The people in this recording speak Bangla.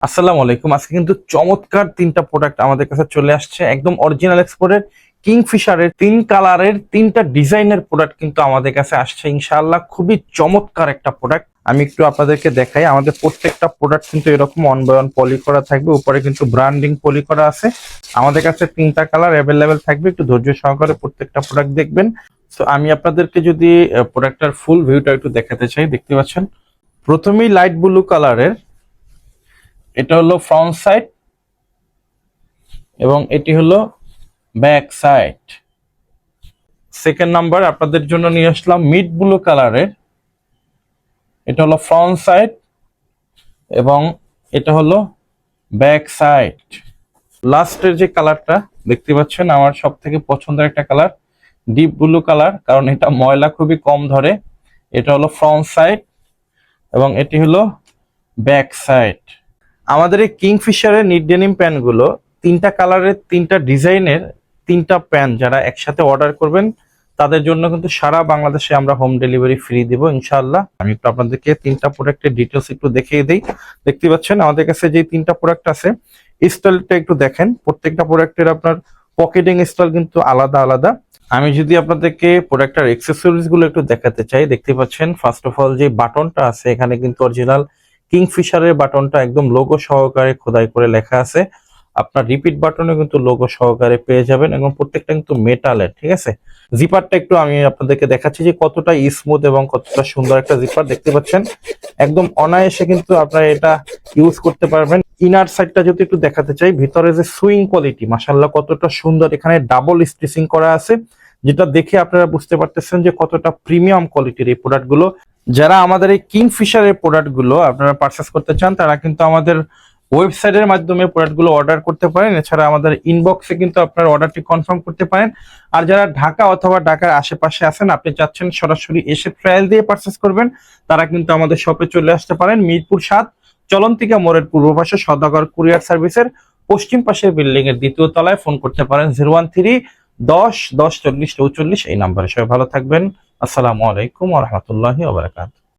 আসসালামু আলাইকুম। আজকে কিন্তু চমৎকার তিনটা প্রোডাক্ট আমাদের কাছে চলে আসছে, একদম অরিজিনাল এক্সপোর্টের কিংফিশারের তিন কালারের তিনটা ডিজাইনের প্রোডাক্ট কিন্তু আমাদের কাছে আসছে। ইনশাআল্লাহ খুবই চমৎকার একটা প্রোডাক্ট। আমি একটু আপনাদেরকে দেখাই। আমাদের প্রত্যেকটা প্রোডাক্ট কিন্তু এরকম ওয়ান বাই ওয়ান পলি করা থাকবে, উপরে কিন্তু ব্র্যান্ডিং পলি করা আছে। আমাদের কাছে তিনটা কালার অ্যাভেলেবেল থাকবে, একটু ধৈর্য সহকারে প্রত্যেকটা প্রোডাক্ট দেখবেন। তো আমি আপনাদেরকে যদি প্রোডাক্টটার ফুল ভিউটা একটু দেখাতে চাই, দেখতে পাচ্ছেন প্রথমেই লাইট ব্লু কালারের, এটা হলো ফ্রন্ট সাইড এবং এটি হলো ব্যাক সাইড। সেকেন্ড নাম্বার আপনাদের জন্য নিয়ে আসলাম মিড ব্লু কালারের, এটা হলো ফ্রন্ট সাইড এবং এটা হলো ব্যাক সাইড। লাস্টের যে কালারটা দেখতে পাচ্ছেন আমার সব থেকে পছন্দের একটা কালার, ডিপ ব্লু কালার, কারণ এটা ময়লা খুবই কম ধরে। এটা হলো ফ্রন্ট সাইড এবং এটি হলো ব্যাক সাইড। আমাদের এই কিংফিশারের নিট ডেনিম প্যান্টগুলো তিনটা কালারের তিনটা ডিজাইনের তিনটা প্যান্ট যারা একসাথে অর্ডার করবেন তাদের জন্য কিন্তু সারা বাংলাদেশে আমরা হোম ডেলিভারি ফ্রি দিব ইনশাআল্লাহ। আমি একটু আপনাদেরকে তিনটা প্রোডাক্টের ডিটেলস একটু দেখিয়ে দিই। দেখতে পাচ্ছেন আমাদের কাছে যে তিনটা প্রোডাক্ট আছে, স্টাইলটা একটু দেখেন। প্রত্যেকটা প্রোডাক্টের আপনার পকেটিং স্টাইল কিন্তু আলাদা আলাদা। আমি যদি আপনাদেরকে প্রোডাক্টের অ্যাক্সেসরিজ গুলো একটু দেখাতে চাই, দেখতে পাচ্ছেন ফার্স্ট অফ অল যে বাটনটা আছে এখানে কিন্তু অরিজিনাল কিংফিশারের বাটনটা একদম লোগো সহকারে খোদাই করে লেখা আছে। আপনার রিপিট বাটনে কিন্তু লোগো সহকারে পেয়ে যাবেন এবং প্রত্যেকটা কিন্তু মেটালের, ঠিক আছে। জিপারটা একটু আমি আপনাদেরকে দেখাচ্ছি যে কতটা স্মুথ এবং কতটা সুন্দর একটা জিপার। দেখতে পাচ্ছেন একদম অনায়াসে কিন্তু আপনারা এটা ইউজ করতে পারবেন। ইনার সাইডটা যদি একটু দেখাতে চাই, ভিতরে যে সুইং কোয়ালিটি মাশাআল্লাহ কতটা সুন্দর, এখানে ডাবল স্টিচিং করা আছে, যেটা দেখে আপনারা বুঝতে পারতেছেন যে কতটা প্রিমিয়াম কোয়ালিটির এই প্রোডাক্টগুলো। যারা আমাদের এই কিংফিশারের প্রোডাক্টগুলো আপনারা পারচেস করতে চান তারা কিন্তু আমাদের ওয়েবসাইটের মাধ্যমে প্রোডাক্টগুলো অর্ডার করতে পারেন। এছাড়া আমাদের ইনবক্সে কিন্তু আপনার অর্ডারটি কনফার্ম করতে পারেন। আর যারা ঢাকা অথবা ঢাকার আশেপাশে আছেন, আপনি চাচ্ছেন সরাসরি এসে ট্রায়াল দিয়ে পারচেস করবেন, তারা কিন্তু আমাদের শপে চলে আসতে পারেন। মিরপুর ৭ চলন্তিকা মোড়ের পূর্ব পাশে সওদাগর কুরিয়ার সার্ভিসের পশ্চিম পাশের বিল্ডিং এর দ্বিতীয় তলায়। ফোন করতে পারেন 013-10-10-40-44 এই নাম্বারে। সবাই ভালো থাকবেন। আসসালামু আলাইকুম ওয়া রাহমাতুল্লাহি ওয়া বারাকাতুহু।